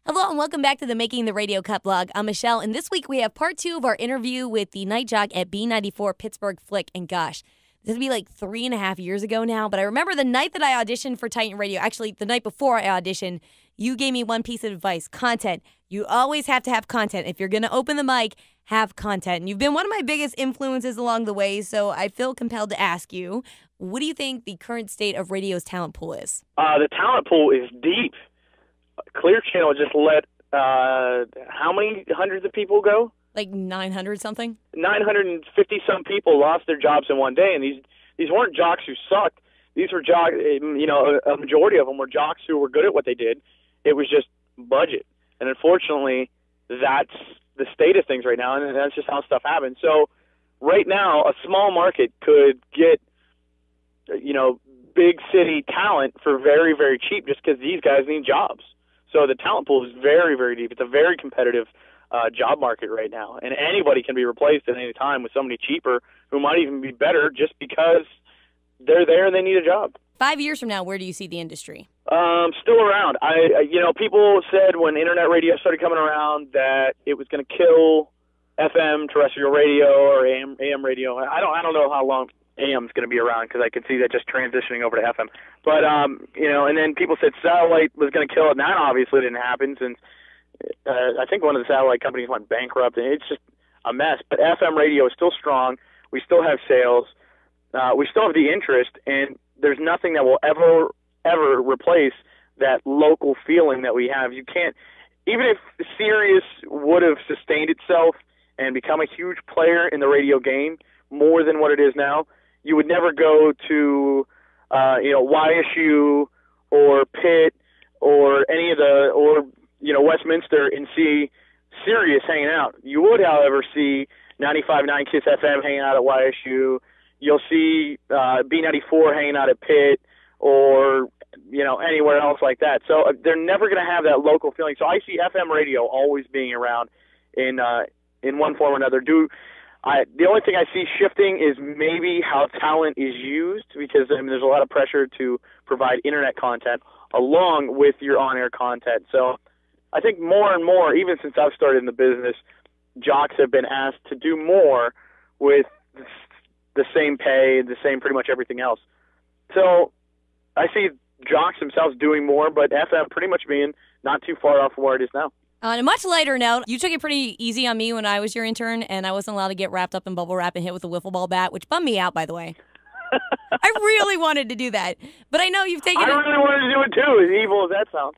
Hello and welcome back to the Making the Radio Cut blog. I'm Michelle, and this week we have part 2 of our interview with the night jock at B94 Pittsburgh Flick. And gosh, this would be like 3.5 years ago now, but I remember the night that I auditioned for Titan Radio, actually the night before I auditioned, you gave me one piece of advice: content. You always have to have content. If you're going to open the mic, have content. And you've been one of my biggest influences along the way, so I feel compelled to ask you, what do you think the current state of radio's talent pool is? The talent pool is deep. Clear Channel just let how many hundreds of people go? Like 900 something? 950 some people lost their jobs in one day, and these weren't jocks who sucked. These were jocks, a majority of them were jocks who were good at what they did. It was just budget. And unfortunately, that's the state of things right now, and that's just how stuff happens. So right now, a small market could get, big city talent for very, very cheap just because these guys need jobs. So the talent pool is very, very deep. It's a very competitive job market right now, and anybody can be replaced at any time with somebody cheaper who might even be better just because they're there and they need a job. 5 years from now, where do you see the industry? Still around. People said when internet radio started coming around that it was going to kill FM terrestrial radio or AM radio. I don't know how long AM is going to be around because I could see that just transitioning over to FM. But, and then people said satellite was going to kill it, and that obviously didn't happen since I think one of the satellite companies went bankrupt, and it's just a mess. But FM radio is still strong. We still have sales. We still have the interest, and there's nothing that will ever replace that local feeling that we have. You can't, even if Sirius would have sustained itself and become a huge player in the radio game more than what it is now, you would never go to, YSU or Pitt or any of Westminster and see Sirius hanging out. You would, however, see 95.9 KISS FM hanging out at YSU. You'll see B94 hanging out at Pitt or, anywhere else like that. So they're never going to have that local feeling. So I see FM radio always being around in one form or another. The only thing I see shifting is maybe how talent is used, because there's a lot of pressure to provide internet content along with your on-air content. So I think more and more, even since I've started in the business, jocks have been asked to do more with the same pay, the same pretty much everything else. So I see jocks themselves doing more, but FM pretty much being not too far off from where it is now. On a much lighter note, you took it pretty easy on me when I was your intern, and I wasn't allowed to get wrapped up in bubble wrap and hit with a wiffle ball bat, which bummed me out, by the way. I really wanted to do that, but I know you've taken I really wanted to do it too, as evil as that sounds.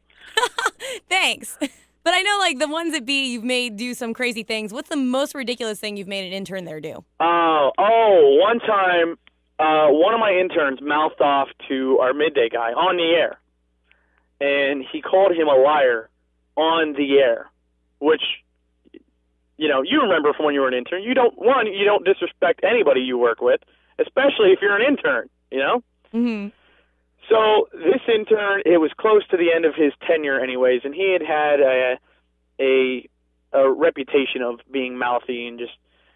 Thanks. But I know, the ones at B you've made do some crazy things. What's the most ridiculous thing you've made an intern there do? One time, one of my interns mouthed off to our midday guy on the air, and he called him a liar on the air, which, you remember from when you were an intern. You don't disrespect anybody you work with, especially if you're an intern, Mm-hmm. So this intern, it was close to the end of his tenure anyways, and he had a reputation of being mouthy and just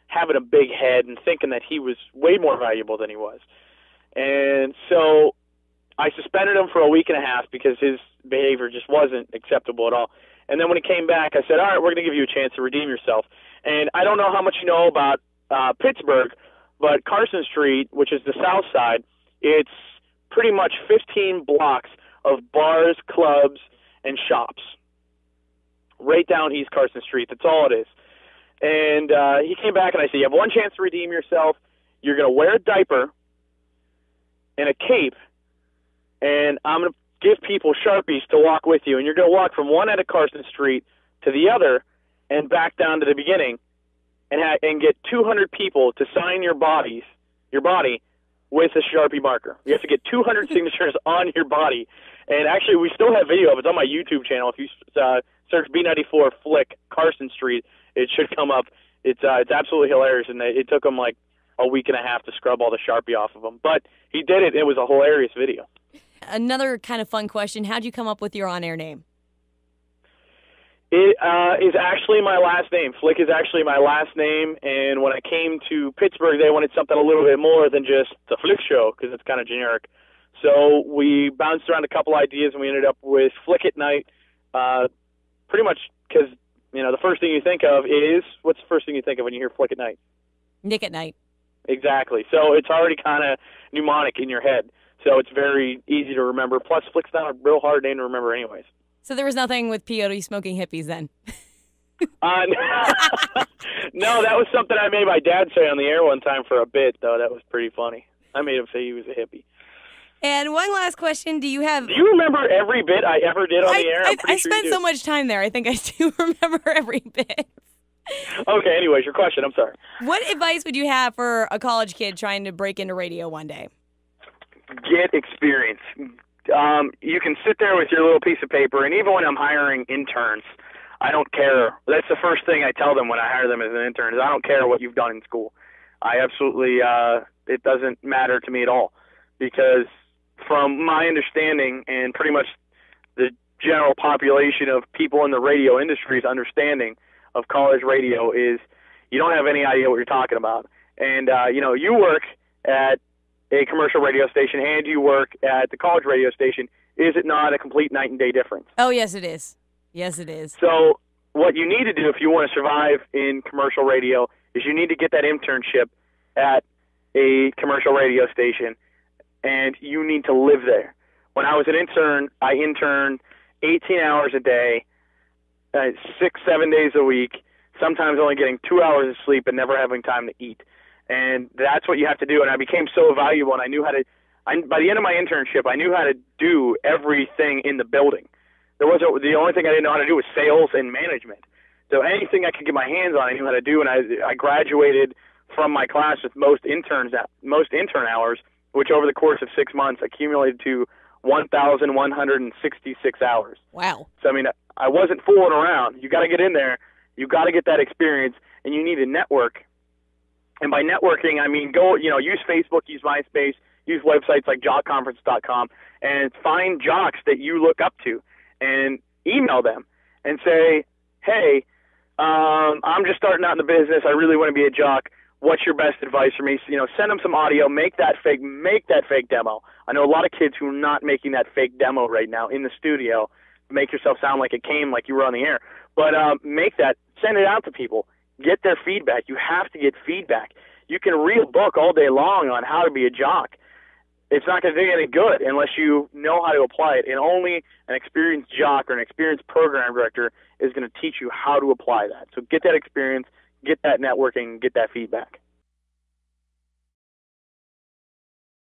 having a big head and thinking that he was way more valuable than he was. And so I suspended him for a week and a half because his behavior just wasn't acceptable at all. And then when he came back, I said, all right, we're going to give you a chance to redeem yourself. And I don't know how much you know about Pittsburgh, but Carson Street, which is the south side, it's pretty much 15 blocks of bars, clubs, and shops right down East Carson Street. That's all it is. And he came back, and I said, you have one chance to redeem yourself. You're going to wear a diaper and a cape, and I'm going to give people Sharpies to walk with you, and you're going to walk from one end of Carson Street to the other and back down to the beginning and get 200 people to sign your body with a Sharpie marker. You have to get 200 signatures on your body. And actually, we still have video of it. It's on my YouTube channel. If you search B94 Flick Carson Street, it should come up. It's absolutely hilarious, and it took him like a week and a half to scrub all the Sharpie off of him. But he did it. It was a hilarious video. Another kind of fun question. How'd you come up with your on-air name? It is actually my last name. Flick is actually my last name, and when I came to Pittsburgh, they wanted something a little bit more than just the Flick Show, because it's kind of generic. So we bounced around a couple ideas, and we ended up with Flick at Night, pretty much because, the first thing you think of is, what's the first thing you think of when you hear Flick at Night? Nick at Night. Exactly. So it's already kind of mnemonic in your head. So it's very easy to remember. Plus, Flick's not a real hard name to remember anyways. So there was nothing with peyote smoking hippies then? No, that was something I made my dad say on the air one time for a bit, though. That was pretty funny. I made him say he was a hippie. And one last question. Do you remember every bit I ever did on the air? I spent so much time there. I think I do remember every bit. Okay, anyways, your question. I'm sorry. What advice would you have for a college kid trying to break into radio one day? Get experience. You can sit there with your little piece of paper, and even when I'm hiring interns, I don't care. That's the first thing I tell them when I hire them as an intern is I don't care what you've done in school. I absolutely, it doesn't matter to me at all, because from my understanding and pretty much the general population of people in the radio industry's understanding of college radio is you don't have any idea what you're talking about. And, you work at a commercial radio station and you work at the college radio station. Is it not a complete night and day difference? Oh, yes, it is. Yes, it is. So what you need to do if you want to survive in commercial radio is you need to get that internship at a commercial radio station, and you need to live there. When I was an intern, I interned 18 hours a day, 6-7 days a week, sometimes only getting 2 hours of sleep and never having time to eat. And that's what you have to do. And I became so valuable, and I knew how to by the end of my internship, I knew how to do everything in the building. The only thing I didn't know how to do was sales and management. So anything I could get my hands on, I knew how to do. And I graduated from my class with most intern hours, which over the course of 6 months accumulated to 1,166 hours. Wow. So, I wasn't fooling around. You got to get in there. You got to get that experience, and you need to network. And by networking, I mean use Facebook, use MySpace, use websites like jockconference.com, and find jocks that you look up to, and email them and say, hey, I'm just starting out in the business. I really want to be a jock. What's your best advice for me? Send them some audio. Make that fake demo. I know a lot of kids who are not making that fake demo right now in the studio. Make yourself sound like it came like you were on the air. But make that. Send it out to people. Get their feedback. You have to get feedback. You can read a book all day long on how to be a jock. It's not going to do you any good unless you know how to apply it. And only an experienced jock or an experienced program director is going to teach you how to apply that. So get that experience, get that networking, get that feedback.